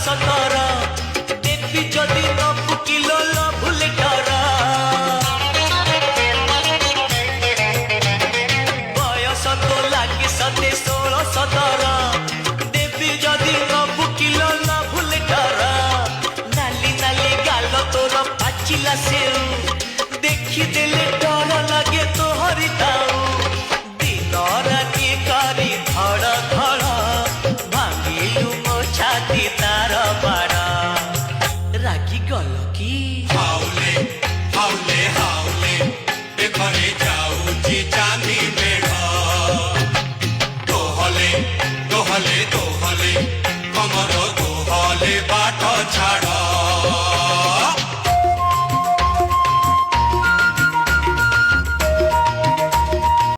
ସତର ଦେବି ଯଦି ନ ଫୁକିଲ ଲଭ ଲେଟର ବୟସ ତ ଲାଗେ ସତେ